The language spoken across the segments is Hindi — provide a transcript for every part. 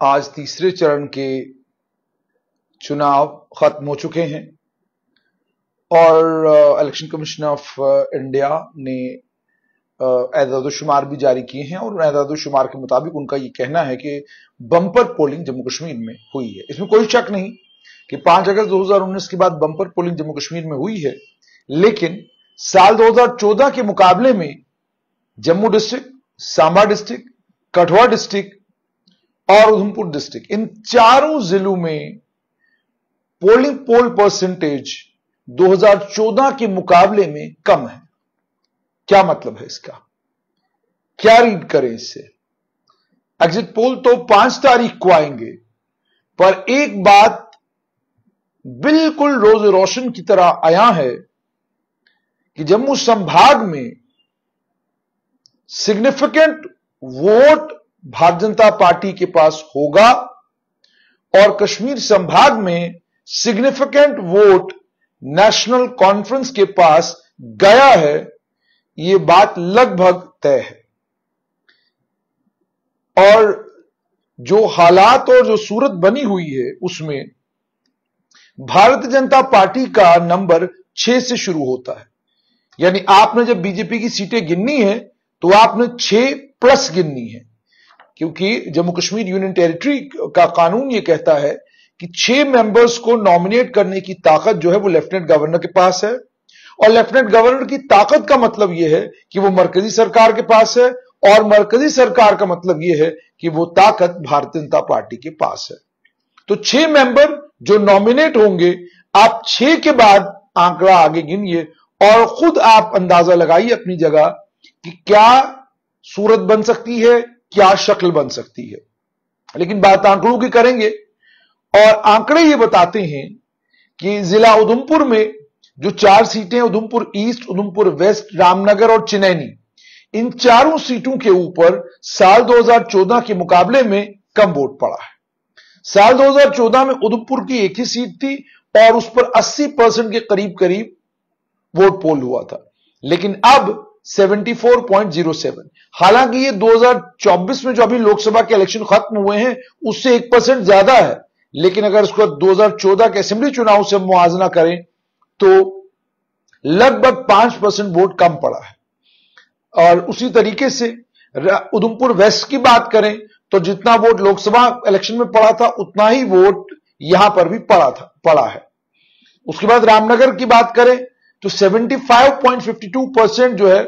आज तीसरे चरण के चुनाव खत्म हो चुके हैं और इलेक्शन कमीशन ऑफ इंडिया ने एदाद-ओ-शुमार भी जारी किए हैं और एदाद-ओ-शुमार के मुताबिक उनका ये कहना है कि बम्पर पोलिंग जम्मू कश्मीर में हुई है। इसमें कोई शक नहीं कि 5 अगस्त 2019 के बाद बम्पर पोलिंग जम्मू कश्मीर में हुई है, लेकिन साल 2014 के मुकाबले में Jammu district, Samba district, Kathua district और उधमपुर डिस्ट्रिक्ट, इन चारों जिलों में पोल परसेंटेज 2014 के मुकाबले में कम है। क्या मतलब है इसका? क्या रीड करें इससे? एग्जिट पोल तो 5 तारीख को आएंगे, पर एक बात बिल्कुल रोज रोशन की तरह आया है कि जम्मू संभाग में significant vote Bharatiya Janata party के पास होगा और कश्मीर संभाग में सिग्निफिकेंट वोट नेशनल कॉन्फ्रेंस के पास गया है। यह बात लगभग तय है और जो हालात और जो सूरत बनी हुई है उसमें भारतीय जनता पार्टी का नंबर 6 से शुरू होता है। यानी आपने जब बीजेपी की सीटें गिननी है तो आपने 6 प्लस गिननी है, क्योंकि जम्मू कश्मीर यूनियन टेरिटरी का कानून यह कहता है कि 6 मेंबर्स को नॉमिनेट करने की ताकत जो है वो लेफ्टिनेंट गवर्नर के पास है और लेफ्टिनेंट गवर्नर की ताकत का मतलब यह है कि वो मरकजी सरकार के पास है और मरकजी सरकार का मतलब यह है कि वो ताकत भारतीय जनता पार्टी के पास है। तो 6 मेंबर जो नॉमिनेट होंगे, आप 6 के बाद आंकड़ा आगे गिनिए और खुद आप अंदाजा लगाइए अपनी जगह कि क्या सूरत बन सकती है, क्या शक्ल बन सकती है। लेकिन बात आंकड़ों की करेंगे और आंकड़े ये बताते हैं कि जिला उधमपुर में जो 4 सीटें, उधमपुर ईस्ट, उधमपुर वेस्ट, रामनगर और चिनैनी, इन चारों सीटों के ऊपर साल 2014 के मुकाबले में कम वोट पड़ा है। साल 2014 में उधमपुर की एक ही सीट थी और उस पर 80% के करीब करीब वोट पोल हुआ था, लेकिन अब 74.07। हालांकि ये 2024 में जो अभी लोकसभा के इलेक्शन खत्म हुए हैं उससे 1% ज्यादा है, लेकिन अगर उसको 2014 के असेंबली चुनाव से मुआवजा करें तो लगभग 5% वोट कम पड़ा है। और उसी तरीके से उधमपुर वेस्ट की बात करें तो जितना वोट लोकसभा इलेक्शन में पड़ा था उतना ही वोट यहां पर भी पड़ा है। उसके बाद रामनगर की बात करें तो 75.52% जो है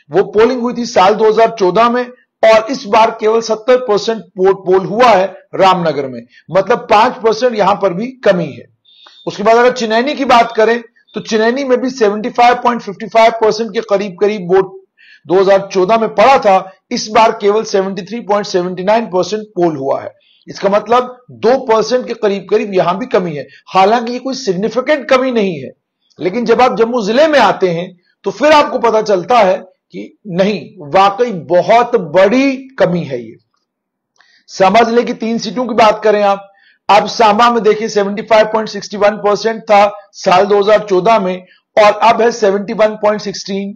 वो पोलिंग हुई थी साल 2014 में और इस बार केवल 70% वोट पोल हुआ है रामनगर में, मतलब 5% यहां पर भी कमी है। उसके बाद अगर चिनैनी की बात करें तो चिनैनी में भी 75.55% के करीब करीब वोट 2014 में पड़ा था, इस बार केवल 73.79% पोल हुआ है। इसका मतलब 2% के करीब करीब यहां भी कमी है। हालांकि ये कोई सिग्निफिकेंट कमी नहीं है, लेकिन जब आप जम्मू जिले में आते हैं तो फिर आपको पता चलता है कि नहीं, वाकई बहुत बड़ी कमी है ये। सांबा जिले की 3 सीटों की बात करें आप, अब सांबा में देखिए 75.61% था साल 2014 में और अब है 71.16।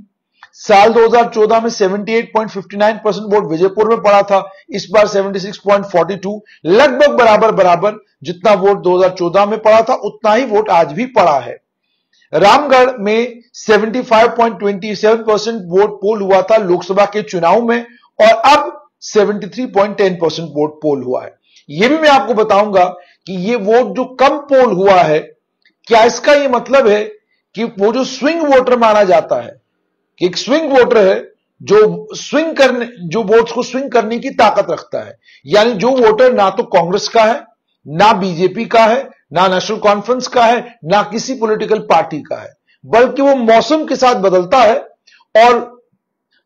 साल 2014 में 78.59% वोट विजयपुर में पड़ा था, इस बार 76.42। लगभग बराबर जितना वोट 2014 में पड़ा था उतना ही वोट आज भी पड़ा है। रामगढ़ में 75.27% वोट पोल हुआ था लोकसभा के चुनाव में और अब 73.10% वोट पोल हुआ है। यह भी मैं आपको बताऊंगा कि यह वोट जो कम पोल हुआ है, क्या इसका यह मतलब है कि वो जो स्विंग वोटर माना जाता है कि एक स्विंग वोटर है जो वोट्स को स्विंग करने की ताकत रखता है, यानी जो वोटर ना तो कांग्रेस का है, ना बीजेपी का है, ना नेशनल कॉन्फ्रेंस का है, ना किसी पॉलिटिकल पार्टी का है, बल्कि वो मौसम के साथ बदलता है। और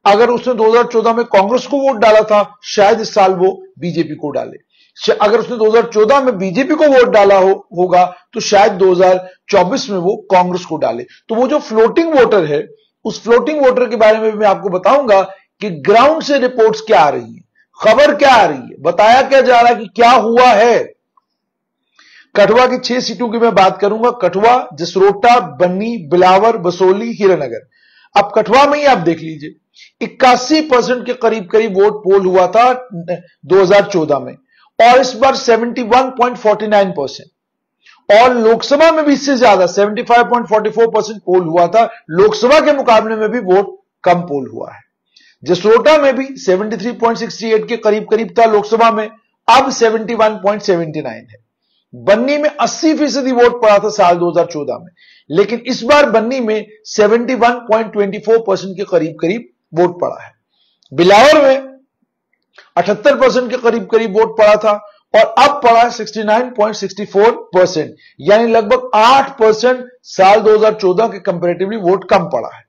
अगर उसने 2014 में कांग्रेस को वोट डाला था, शायद इस साल वो बीजेपी को डाले। अगर उसने 2014 में बीजेपी को वोट डाला होगा तो शायद 2024 में वो कांग्रेस को डाले। तो वो जो फ्लोटिंग वोटर है, उस फ्लोटिंग वोटर के बारे में भी मैं आपको बताऊंगा कि ग्राउंड से रिपोर्ट्स क्या आ रही है, खबर क्या आ रही है, बताया क्या जा रहा है कि क्या हुआ है। कठुआ की 6 सीटों की मैं बात करूंगा, कठुआ, जसरोटा, बन्नी, बिलावर, बसोली, हीरानगर। अब कठुआ में ही आप देख लीजिए 81% के करीब करीब वोट पोल हुआ था 2014 में और इस बार 71.49%। और लोकसभा में भी इससे ज्यादा 75.44% पोल हुआ था। लोकसभा के मुकाबले में भी वोट कम पोल हुआ है। जसरोटा में भी 73.68 के करीब करीब था लोकसभा में, अब 71.79 है। बन्नी में 80% वोट पड़ा था साल 2014 में, लेकिन इस बार बन्नी में 71.24% के करीब करीब वोट पड़ा है। बिलावर में 78% के करीब करीब वोट पड़ा था और अब पड़ा 69.64%, यानी लगभग 8% साल 2014 के कंपैरेटिवली वोट कम पड़ा है।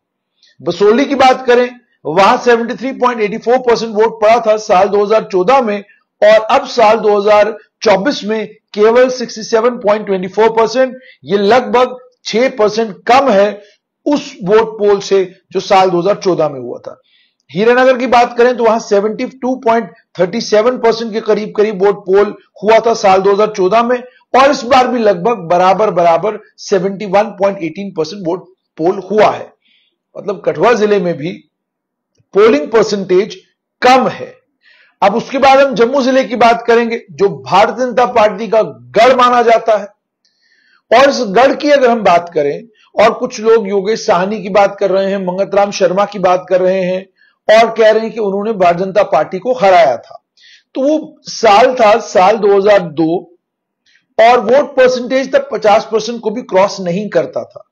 बसोली की बात करें, वहां 73.84% वोट पड़ा था साल 2014 में और अब साल 2024 में केवल 67.24%। ये लगभग 6% कम है उस वोट पोल से जो साल 2014 में हुआ था। हीरानगर की बात करें तो वहां 72.37% के करीब करीब वोट पोल हुआ था साल 2014 में और इस बार भी लगभग बराबर 71.18% वोट पोल हुआ है। मतलब कठुआ जिले में भी पोलिंग परसेंटेज कम है। अब उसके बाद हम जम्मू जिले की बात करेंगे जो भारतीय जनता पार्टी का गढ़ माना जाता है। और इस गढ़ की अगर हम बात करें, और कुछ लोग योगेश साहनी की बात कर रहे हैं, मंगतराम शर्मा की बात कर रहे हैं और कह रहे हैं कि उन्होंने भारतीय जनता पार्टी को हराया था, तो वो साल था साल 2002 और वोट परसेंटेज तक 50% को भी क्रॉस नहीं करता था।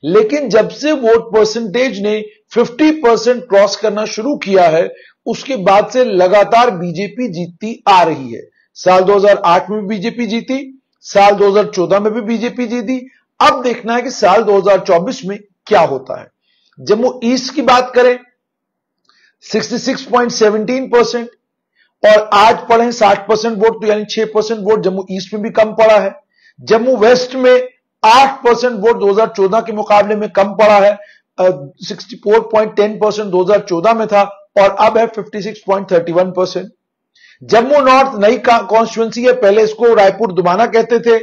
लेकिन जब से वोट परसेंटेज ने 50% क्रॉस करना शुरू किया है, उसके बाद से लगातार बीजेपी जीतती आ रही है। साल 2008 में भी बीजेपी जीती, साल 2014 में भी बीजेपी जीती। अब देखना है कि साल 2024 में क्या होता है। जम्मू ईस्ट की बात करें 66.17% और आज पड़े 60% वोट, तो यानी 6% वोट जम्मू ईस्ट में भी कम पड़ा है। जम्मू वेस्ट में 8% वोट 2014 के मुकाबले में कम पड़ा है। 64.10% 2014 में था और अब है 56.31%। जम्मू नॉर्थ नई कॉन्स्टिट्यूंसी है, पहले इसको रायपुर दुमाना कहते थे।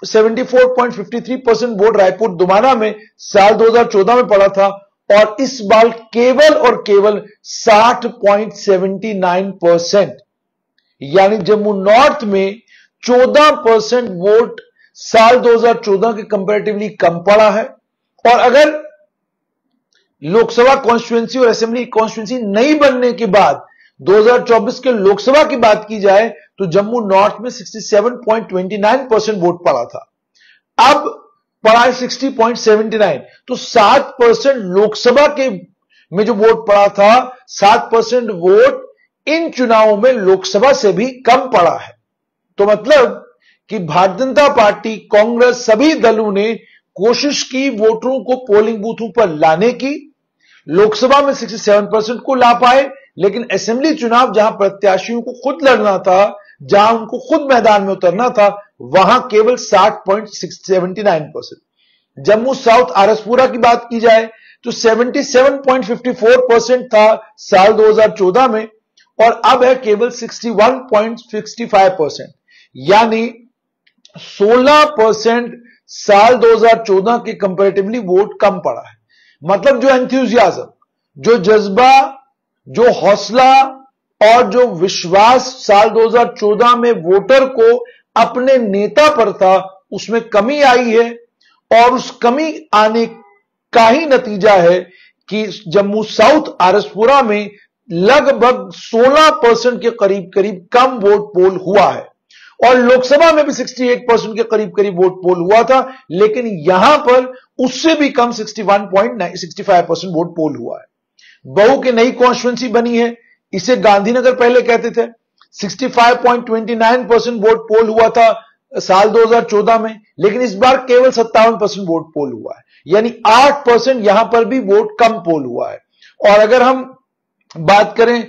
74.53% वोट रायपुर दुमाना में साल 2014 में पड़ा था और इस बार केवल और केवल 60.79%, यानी जम्मू नॉर्थ में 14% वोट साल 2014 के कंपैरेटिवली कम पड़ा है। और अगर लोकसभा कॉन्स्टिट्यूंसी और असेंबली कॉन्स्टिट्यूंसी नहीं बनने के बाद 2024 के लोकसभा की बात की जाए तो जम्मू नॉर्थ में 67.29% वोट पड़ा था, अब पड़ा है 60.79। तो 7% लोकसभा के में जो वोट पड़ा था, 7% वोट इन चुनावों में लोकसभा से भी कम पड़ा है। तो मतलब कि भारतीय जनता पार्टी, कांग्रेस, सभी दलों ने कोशिश की वोटरों को पोलिंग बूथों पर लाने की। लोकसभा में 67% को ला पाए, लेकिन असेंबली चुनाव जहां प्रत्याशियों को खुद लड़ना था, जहां उनको खुद मैदान में उतरना था, वहां केवल 60.79%। जम्मू साउथ आरसपुरा की बात की जाए तो 77.54% था साल 2014 में और अब है केवल 61.65%, यानी 16% साल 2014 के कंपैरेटिवली वोट कम पड़ा है। मतलब जो एंथुसियाज्म, जो जज्बा, जो हौसला और जो विश्वास साल 2014 में वोटर को अपने नेता पर था, उसमें कमी आई है और उस कमी आने का ही नतीजा है कि जम्मू साउथ आरसपुरा में लगभग 16% के करीब करीब कम वोट पोल हुआ है और लोकसभा में भी 68% के करीब करीब वोट पोल हुआ था, लेकिन यहां पर उससे भी कम 61.65% वोट पोल हुआ है। बहू की नई कॉन्स्टिट्यूंसी बनी है, इसे गांधीनगर पहले कहते थे। 65.29% वोट पोल हुआ था साल 2014 में, लेकिन इस बार केवल 57% वोट पोल हुआ है, यानी 8% यहां पर भी वोट कम पोल हुआ है। और अगर हम बात करें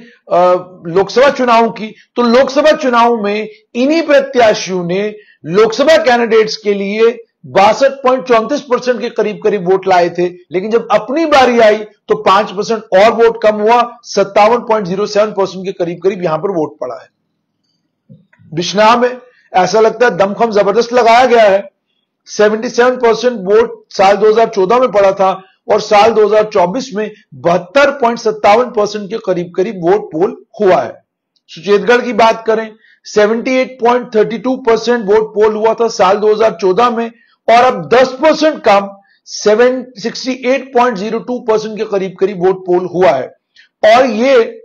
लोकसभा चुनाव की, तो लोकसभा चुनाव में इन्हीं प्रत्याशियों ने लोकसभा कैंडिडेट्स के लिए 62.34% के करीब करीब वोट लाए थे, लेकिन जब अपनी बारी आई तो 5% और वोट कम हुआ, 57.07% के करीब करीब यहां पर वोट पड़ा है। बिश्नाह में ऐसा लगता है दमखम जबरदस्त लगाया गया है। 77% वोट साल 2014 में पड़ा था और साल 2024 में 72.57% के करीब करीब वोट पोल हुआ है। सुचेतगढ़ की बात करें 78.32% वोट पोल हुआ था साल 2014 में, और अब 10% कम 68.02% के करीब करीब वोट पोल हुआ है। और ये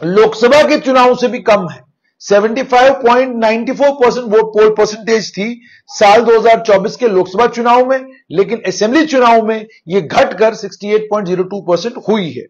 लोकसभा के चुनाव से भी कम है। 75.94% वोट पोल परसेंटेज थी साल 2024 के लोकसभा चुनाव में, लेकिन असेंबली चुनाव में यह घटकर 68.02% हुई है।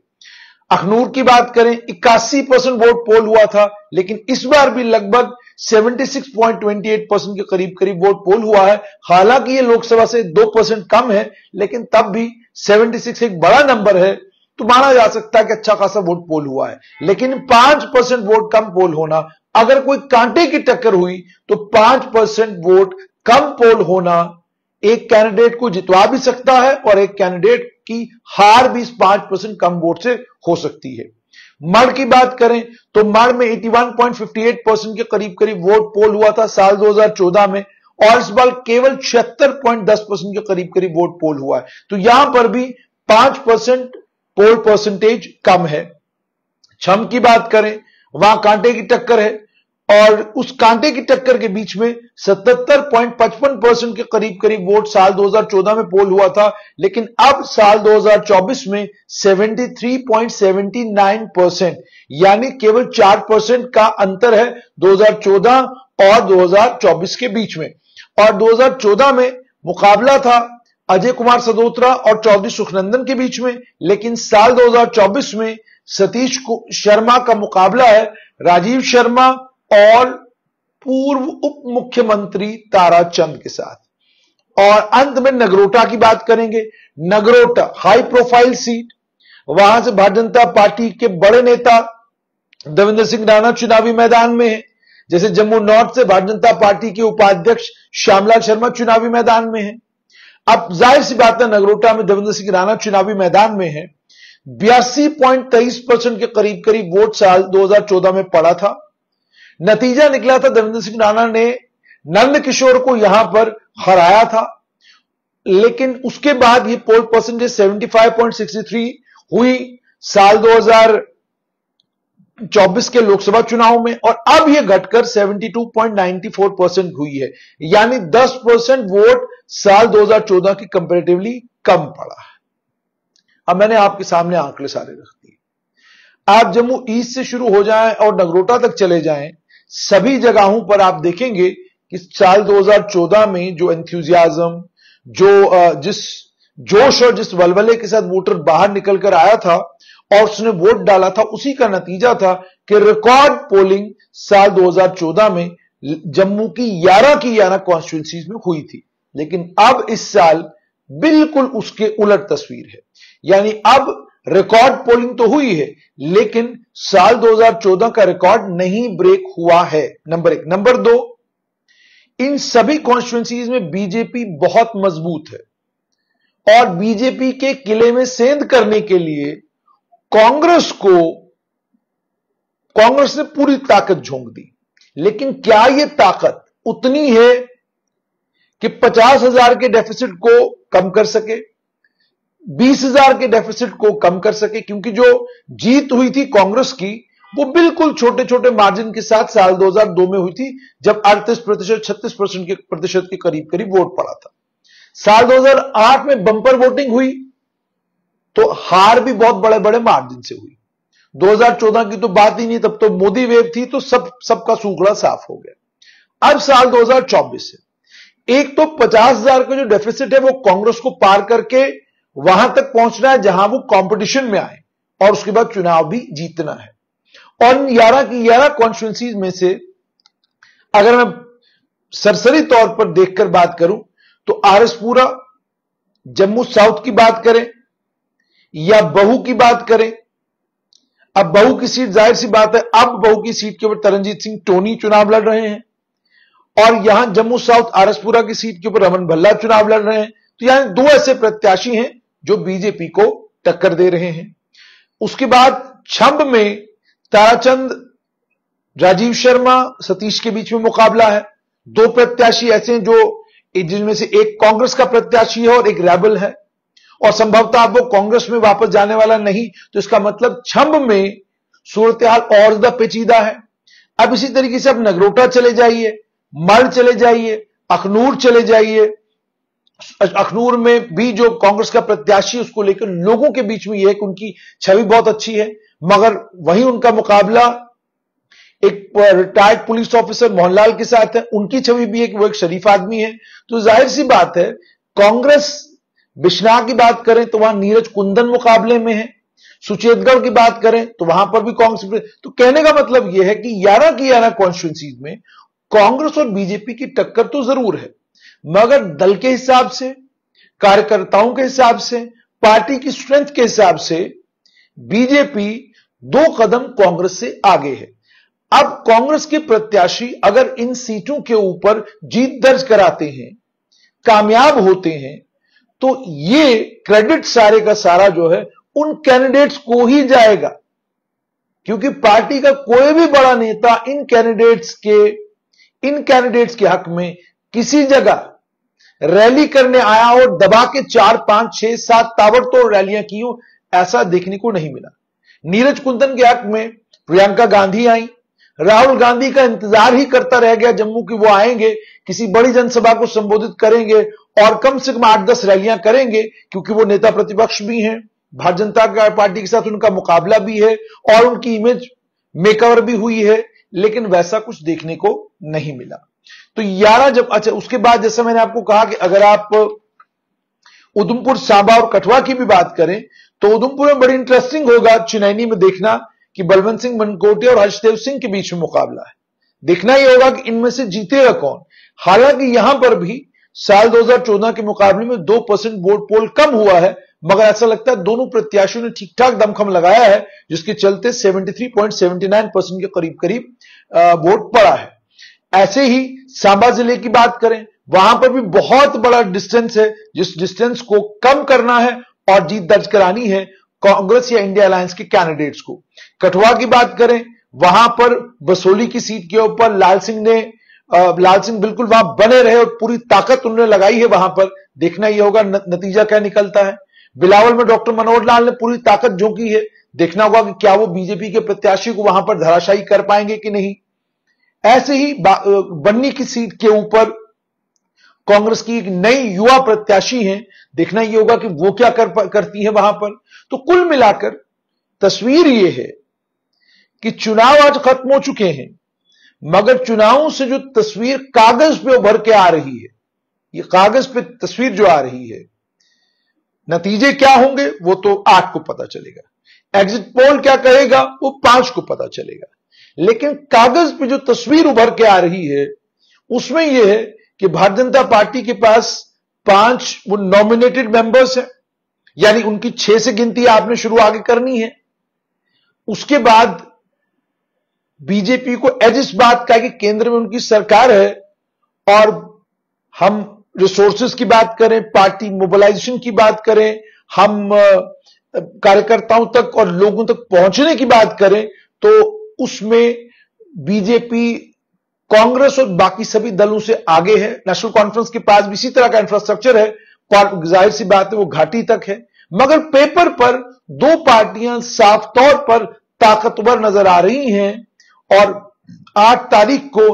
अखनूर की बात करें, 81% वोट पोल हुआ था, लेकिन इस बार भी लगभग 76.28% के करीब करीब वोट पोल हुआ है। हालांकि यह लोकसभा से 2% कम है, लेकिन तब भी 76 एक बड़ा नंबर है, तो माना जा सकता है कि अच्छा खासा वोट पोल हुआ है। लेकिन 5% वोट कम पोल होना, अगर कोई कांटे की टक्कर हुई तो 5% वोट कम पोल होना एक कैंडिडेट को जितवा भी सकता है, और एक कैंडिडेट की हार भी 5% कम वोट से हो सकती है। मढ़ की बात करें तो मढ़ में 81.58% के करीब करीब वोट पोल हुआ था साल 2014 में, और इस बार केवल 76.10% के करीब करीब वोट पोल हुआ है। तो यहां पर भी 5% पोल परसेंटेज कम है। छम की बात करें, वहां कांटे की टक्कर है, और उस कांटे की टक्कर के बीच में 77.55% के करीब करीब वोट साल 2014 में पोल हुआ था, लेकिन अब साल 2024 में 73.79%, यानी केवल 4% का अंतर है 2014 और 2024 के बीच में। और 2014 में मुकाबला था अजय कुमार सदोत्रा और चौधरी सुखनंदन के बीच में, लेकिन साल 2024 में सतीश शर्मा का मुकाबला है राजीव शर्मा और पूर्व उप मुख्यमंत्री ताराचंद के साथ। और अंत में नगरोटा की बात करेंगे। नगरोटा हाई प्रोफाइल सीट, वहां से भारतीय जनता पार्टी के बड़े नेता देवेंद्र सिंह राणा चुनावी मैदान में है, जैसे जम्मू नॉर्थ से भारतीय जनता पार्टी के उपाध्यक्ष श्यामलाल शर्मा चुनावी मैदान में है। अब जाहिर सी बात है, नगरोटा में देवेंद्र सिंह राणा चुनावी मैदान में है। 82.23% के करीब करीब वोट साल 2014 में पड़ा था। नतीजा निकला था, देवेंद्र सिंह राणा ने नंद किशोर को यहां पर हराया था, लेकिन उसके बाद ये पोल परसेंटेज 75.63 हुई साल 2024 के लोकसभा चुनाव में, और अब यह घटकर 72.94% हुई है, यानी 10% वोट साल 2014 की कंपैरेटिवली कम पड़ा है। अब मैंने आपके सामने आंकड़े सारे रख दिए। आप जम्मू ईस्ट से शुरू हो जाएं और नगरोटा तक चले जाएं, सभी जगहों पर आप देखेंगे कि साल 2014 में जो एंथुजियाज्म, जिस जोश और जिस वलवले के साथ वोटर बाहर निकलकर आया था और उसने वोट डाला था, उसी का नतीजा था कि रिकॉर्ड पोलिंग साल 2014 में जम्मू की 11 कॉन्स्टिट्यूंसीज में हुई थी। लेकिन अब इस साल बिल्कुल उसके उलट तस्वीर है, यानी अब रिकॉर्ड पोलिंग तो हुई है, लेकिन साल 2014 का रिकॉर्ड नहीं ब्रेक हुआ है, नंबर 1। नंबर 2, इन सभी कॉन्स्टिट्यूंसीज में बीजेपी बहुत मजबूत है, और बीजेपी के किले में सेंध करने के लिए कांग्रेस ने पूरी ताकत झोंक दी। लेकिन क्या यह ताकत उतनी है कि 50,000 के डेफिसिट को कम कर सके, 20,000 के डेफिसिट को कम कर सके? क्योंकि जो जीत हुई थी कांग्रेस की, वो बिल्कुल छोटे छोटे मार्जिन के साथ साल 2002 में हुई थी, जब 38%, 36% के करीब करीब वोट पड़ा था। साल 2008 में बंपर वोटिंग हुई, तो हार भी बहुत बड़े बड़े मार्जिन से हुई। 2014 की तो बात ही नहीं, तब तो मोदी वेव थी, तो सबका सूखड़ा साफ हो गया। अब साल 2024 है, एक तो 50,000 का जो डेफिसिट है वो कांग्रेस को पार करके वहां तक पहुंचना है जहां वो कंपटीशन में आए, और उसके बाद चुनाव भी जीतना है। और 11 की 11 कॉन्स्टिट्यूंसीज में से अगर मैं सरसरी तौर पर देखकर बात करूं तो आरएसपुरा, जम्मू साउथ की बात करें या बहू की बात करें, अब बहू की सीट जाहिर सी बात है, अब बहू की सीट के ऊपर तरनजीत सिंह टोनी चुनाव लड़ रहे हैं, और यहां जम्मू साउथ आरएसपुरा की सीट के ऊपर रमन भल्ला चुनाव लड़ रहे हैं। तो यहां दो ऐसे प्रत्याशी हैं जो बीजेपी को टक्कर दे रहे हैं। उसके बाद छंब में ताराचंद, राजीव शर्मा, सतीश के बीच में मुकाबला है। दो प्रत्याशी ऐसे हैं जिनमें से एक कांग्रेस का प्रत्याशी है और एक रेबल है, और संभवतः अब वो कांग्रेस में वापस जाने वाला नहीं, तो इसका मतलब छंब में सूरत हाल और ज्यादा पेचीदा है। अब इसी तरीके से आप नगरोटा चले जाइए, मल चले जाइए, अखनूर चले जाइए। अखनूर में भी जो कांग्रेस का प्रत्याशी उसको लेकर लोगों के बीच में यह है कि उनकी छवि बहुत अच्छी है, मगर वहीं उनका मुकाबला एक रिटायर्ड पुलिस ऑफिसर मोहनलाल के साथ है, उनकी छवि भी है कि वो एक शरीफ आदमी है। तो जाहिर सी बात है, कांग्रेस बिश्नाह की बात करें तो वहां नीरज कुंदन मुकाबले में है, सुचेतगढ़ की बात करें तो वहां पर भी कांग्रेस। तो कहने का मतलब यह है कि 11 की 11 कॉन्स्टिट्यूंसीज में कांग्रेस और बीजेपी की टक्कर तो जरूर है, मगर दल के हिसाब से, कार्यकर्ताओं के हिसाब से, पार्टी की स्ट्रेंथ के हिसाब से बीजेपी 2 कदम कांग्रेस से आगे है। अब कांग्रेस के प्रत्याशी अगर इन सीटों के ऊपर जीत दर्ज कराते हैं, कामयाब होते हैं, तो ये क्रेडिट सारे का सारा जो है उन कैंडिडेट्स को ही जाएगा, क्योंकि पार्टी का कोई भी बड़ा नेता इन कैंडिडेट्स के हक में किसी जगह रैली करने आया और दबा के 4, 5, 6, 7 ताबड़तोड़ रैलियां की हो, ऐसा देखने को नहीं मिला। नीरज कुंदन के हक में प्रियंका गांधी आई, राहुल गांधी का इंतजार ही करता रह गया जम्मू की वो आएंगे, किसी बड़ी जनसभा को संबोधित करेंगे और कम से कम 8-10 रैलियां करेंगे, क्योंकि वो नेता प्रतिपक्ष भी हैं, भारतीय जनता पार्टी के साथ उनका मुकाबला भी है और उनकी इमेज मेकओवर भी हुई है, लेकिन वैसा कुछ देखने को नहीं मिला। तो 11 जब, अच्छा उसके बाद जैसा मैंने आपको कहा कि अगर आप उधमपुर, सांबा और कठुआ की भी बात करें तो उधमपुर में बड़ी इंटरेस्टिंग होगा चिनैनी में देखना कि बलवंत सिंह मनकोटिया और हर्षदेव सिंह के बीच में मुकाबला है। देखना यह होगा कि इनमें से जीतेगा कौन। हालांकि यहां पर भी साल 2014 के मुकाबले में 2% वोट पोल कम हुआ है, मगर ऐसा लगता है दोनों प्रत्याशियों ने ठीक ठाक दमखम लगाया है, जिसके चलते 73.79% के करीब करीब वोट पड़ा है। ऐसे ही सांबा जिले की बात करें, वहां पर भी बहुत बड़ा डिस्टेंस है, जिस डिस्टेंस को कम करना है और जीत दर्ज करानी है कांग्रेस या इंडिया अलायंस के कैंडिडेट्स को। कठुआ की बात करें, वहां पर बसोली की सीट के ऊपर लाल सिंह बिल्कुल वहां बने रहे और पूरी ताकत उन्होंने लगाई है वहां पर। देखना यह होगा नतीजा क्या निकलता है। बिलावल में डॉक्टर मनोहर लाल ने पूरी ताकत झोंकी है, देखना होगा कि क्या वो बीजेपी के प्रत्याशी को वहां पर धराशायी कर पाएंगे कि नहीं। ऐसे ही बन्नी की सीट के ऊपर कांग्रेस की एक नई युवा प्रत्याशी हैं, देखना यह होगा कि वो क्या करती है वहां पर। तो कुल मिलाकर तस्वीर यह है कि चुनाव आज खत्म हो चुके हैं, मगर चुनावों से जो तस्वीर कागज पे उभर के आ रही है, ये कागज पे तस्वीर जो आ रही है, नतीजे क्या होंगे वो तो 8 को पता चलेगा, एग्जिट पोल क्या कहेगा वो 5 को पता चलेगा, लेकिन कागज पे जो तस्वीर उभर के आ रही है उसमें यह है कि भारतीय जनता पार्टी के पास 5 वो नॉमिनेटेड मेंबर्स हैं, यानी उनकी 6 से गिनती आपने शुरू आगे करनी है। उसके बाद बीजेपी को एज इस बात का कि केंद्र में उनकी सरकार है और हम रिसोर्सेज की बात करें, पार्टी मोबिलाइजेशन की बात करें, हम कार्यकर्ताओं तक और लोगों तक पहुंचने की बात करें, तो उसमें बीजेपी कांग्रेस और बाकी सभी दलों से आगे है। नेशनल कॉन्फ्रेंस के पास भी इसी तरह का इंफ्रास्ट्रक्चर है, जाहिर सी बात है वो घाटी तक है, मगर पेपर पर 2 पार्टियां साफ तौर पर ताकतवर नजर आ रही हैं और 8 तारीख को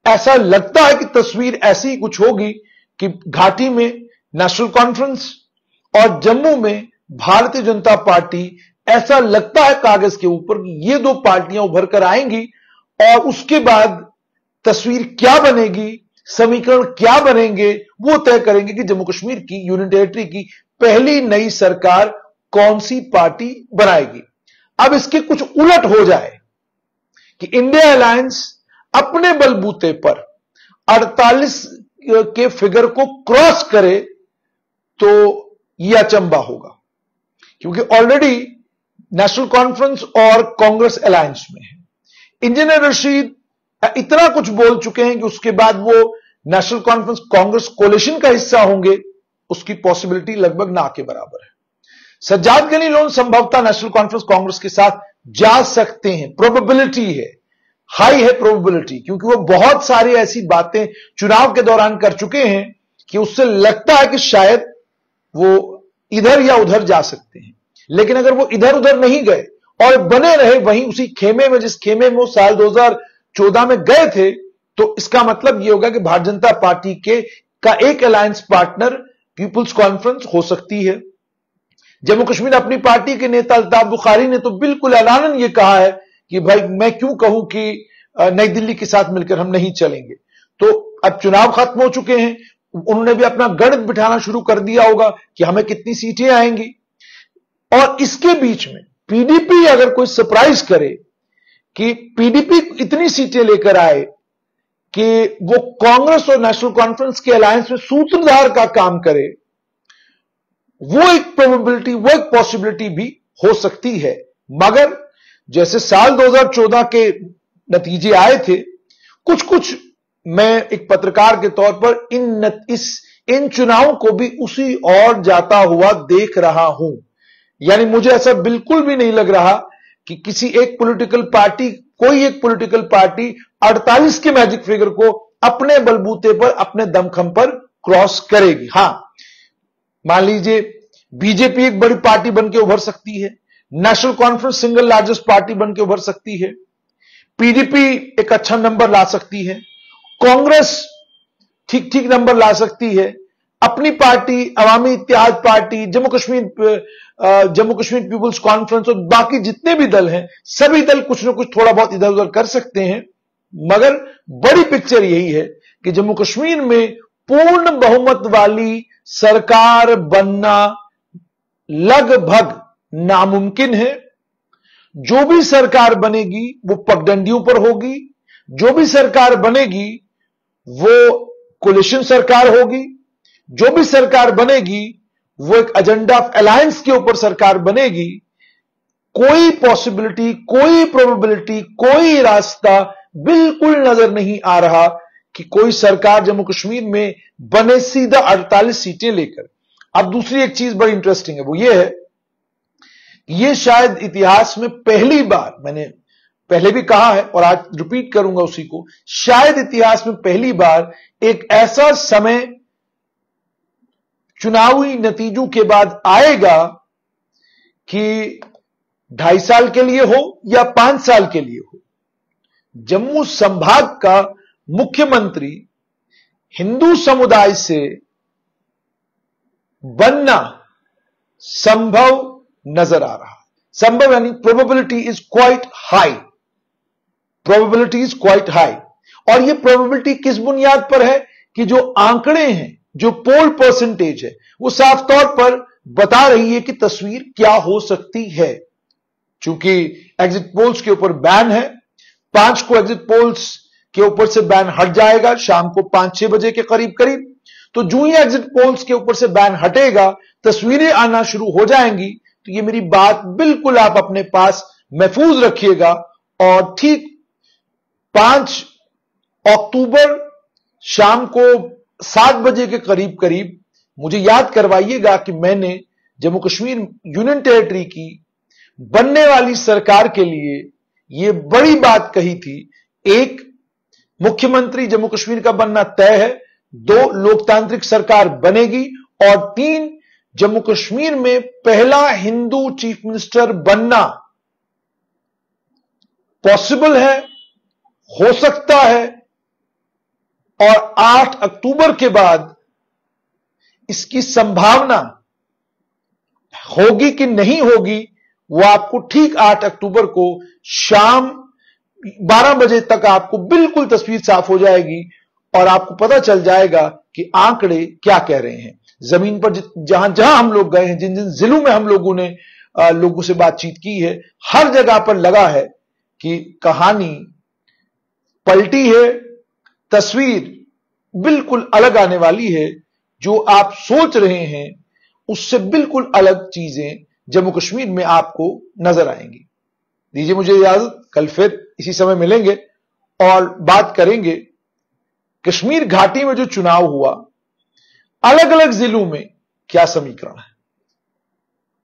ऐसा लगता है कि तस्वीर ऐसी कुछ होगी कि घाटी में नेशनल कॉन्फ्रेंस और जम्मू में भारतीय जनता पार्टी, ऐसा लगता है कागज के ऊपर कि ये 2 पार्टियां उभर कर आएंगी और उसके बाद तस्वीर क्या बनेगी, समीकरण क्या बनेंगे, वो तय करेंगे कि जम्मू कश्मीर की यूनियन टेरिटरी की पहली नई सरकार कौन सी पार्टी बनाएगी। अब इसके कुछ उलट हो जाए कि इंडिया अलायंस अपने बलबूते पर 48 के फिगर को क्रॉस करे तो यह अचंबा होगा, क्योंकि ऑलरेडी नेशनल कॉन्फ्रेंस और कांग्रेस अलायंस में है। इंजीनियर रशीद इतना कुछ बोल चुके हैं कि उसके बाद वो नेशनल कॉन्फ्रेंस कांग्रेस कोलिशन का हिस्सा होंगे, उसकी पॉसिबिलिटी लगभग ना के बराबर है। सज्जाद गनी लोन संभवतः नेशनल कॉन्फ्रेंस कांग्रेस के साथ जा सकते हैं, प्रोबेबिलिटी है, हाई है प्रोबेबिलिटी, क्योंकि वो बहुत सारी ऐसी बातें चुनाव के दौरान कर चुके हैं कि उससे लगता है कि शायद वो इधर या उधर जा सकते हैं। लेकिन अगर वो इधर उधर नहीं गए और बने रहे वहीं उसी खेमे में, जिस खेमे में वो साल 2014 में गए थे, तो इसका मतलब यह होगा कि भारतीय जनता पार्टी का एक अलायंस पार्टनर पीपुल्स कॉन्फ्रेंस हो सकती है। जम्मू कश्मीर अपनी पार्टी के नेता अल्ताफ बुखारी ने तो बिल्कुल ऐलानन यह कहा है कि भाई मैं क्यों कहूं कि नई दिल्ली के साथ मिलकर हम नहीं चलेंगे। तो अब चुनाव खत्म हो चुके हैं, उन्होंने भी अपना गणित बिठाना शुरू कर दिया होगा कि हमें कितनी सीटें आएंगी। और इसके बीच में पीडीपी अगर कोई सरप्राइज करे कि पीडीपी इतनी सीटें लेकर आए कि वो कांग्रेस और नेशनल कॉन्फ्रेंस के अलायंस में सूत्रधार का काम करे, वो एक प्रोबेबिलिटी, वो एक पॉसिबिलिटी भी हो सकती है। मगर जैसे साल 2014 के नतीजे आए थे, कुछ मैं एक पत्रकार के तौर पर इन चुनावों को भी उसी ओर जाता हुआ देख रहा हूं। यानी मुझे ऐसा बिल्कुल भी नहीं लग रहा कि किसी एक पॉलिटिकल पार्टी, कोई एक पॉलिटिकल पार्टी 48 के मैजिक फिगर को अपने बलबूते पर, अपने दमखम पर क्रॉस करेगी। हां, मान लीजिए बीजेपी एक बड़ी पार्टी बनकर उभर सकती है, national conference single largest party बनकर उभर सकती है, पीडीपी एक अच्छा नंबर ला सकती है, कांग्रेस ठीक नंबर ला सकती है, अपनी party Awami Ittehad party, Jammu Kashmir peoples conference और बाकी जितने भी दल हैं, सभी दल कुछ ना कुछ थोड़ा बहुत इधर उधर कर सकते हैं। मगर बड़ी पिक्चर यही है कि जम्मू कश्मीर में पूर्ण बहुमत वाली सरकार बनना लगभग नामुमकिन है। जो भी सरकार बनेगी वो पगडंडियों पर होगी, जो भी सरकार बनेगी वो कोलिशन सरकार होगी, जो भी सरकार बनेगी वो एक एजेंडा ऑफ अलायंस के ऊपर सरकार बनेगी। कोई पॉसिबिलिटी, कोई प्रोबेबिलिटी, कोई रास्ता बिल्कुल नजर नहीं आ रहा कि कोई सरकार जम्मू कश्मीर में बने सीधा 48 सीटें लेकर। अब दूसरी एक चीज बड़ी इंटरेस्टिंग है, वो ये है कि ये शायद इतिहास में पहली बार, मैंने पहले भी कहा है और आज रिपीट करूंगा उसी को, शायद इतिहास में पहली बार एक ऐसा समय चुनावी नतीजों के बाद आएगा कि 2.5 साल के लिए हो या 5 साल के लिए हो, जम्मू संभाग का मुख्यमंत्री हिंदू समुदाय से बनना संभव नजर आ रहा है। संभव यानी probability is quite high, probability is quite high. और यह प्रोबेबिलिटी किस बुनियाद पर है कि जो आंकड़े हैं, जो पोल परसेंटेज है, वो साफ तौर पर बता रही है कि तस्वीर क्या हो सकती है। चूंकि एग्जिट पोल्स के ऊपर बैन है, 5 को एग्जिट पोल्स के ऊपर से बैन हट जाएगा शाम को 5-6 बजे के करीब। तो जो ही एग्जिट पोल्स के ऊपर से बैन हटेगा, तस्वीरें आना शुरू हो जाएंगी। तो ये मेरी बात बिल्कुल आप अपने पास महफूज रखिएगा। और ठीक 5 अक्टूबर शाम को 7 बजे के करीब मुझे याद करवाइएगा कि मैंने जम्मू कश्मीर यूनियन टेरिटरी की बनने वाली सरकार के लिए यह बड़ी बात कही थी। 1, मुख्यमंत्री जम्मू कश्मीर का बनना तय है, 2, लोकतांत्रिक सरकार बनेगी, और 3, जम्मू कश्मीर में पहला हिंदू चीफ मिनिस्टर बनना पॉसिबल है, हो सकता है। और 8 अक्टूबर के बाद इसकी संभावना होगी कि नहीं होगी, वो आपको ठीक 8 अक्टूबर को शाम 12 बजे तक आपको बिल्कुल तस्वीर साफ हो जाएगी और आपको पता चल जाएगा कि आंकड़े क्या कह रहे हैं। जमीन पर जहां जहां हम लोग गए हैं, जिन जिन जिलों में हम लोगों ने लोगों से बातचीत की है, हर जगह पर लगा है कि कहानी पलटी है, तस्वीर बिल्कुल अलग आने वाली है। जो आप सोच रहे हैं उससे बिल्कुल अलग चीजें जम्मू कश्मीर में आपको नजर आएंगी। दीजिए मुझे इजाजत, कल फिर इसी समय मिलेंगे और बात करेंगे कश्मीर घाटी में जो चुनाव हुआ, अलग अलग जिलों में क्या समीकरण है।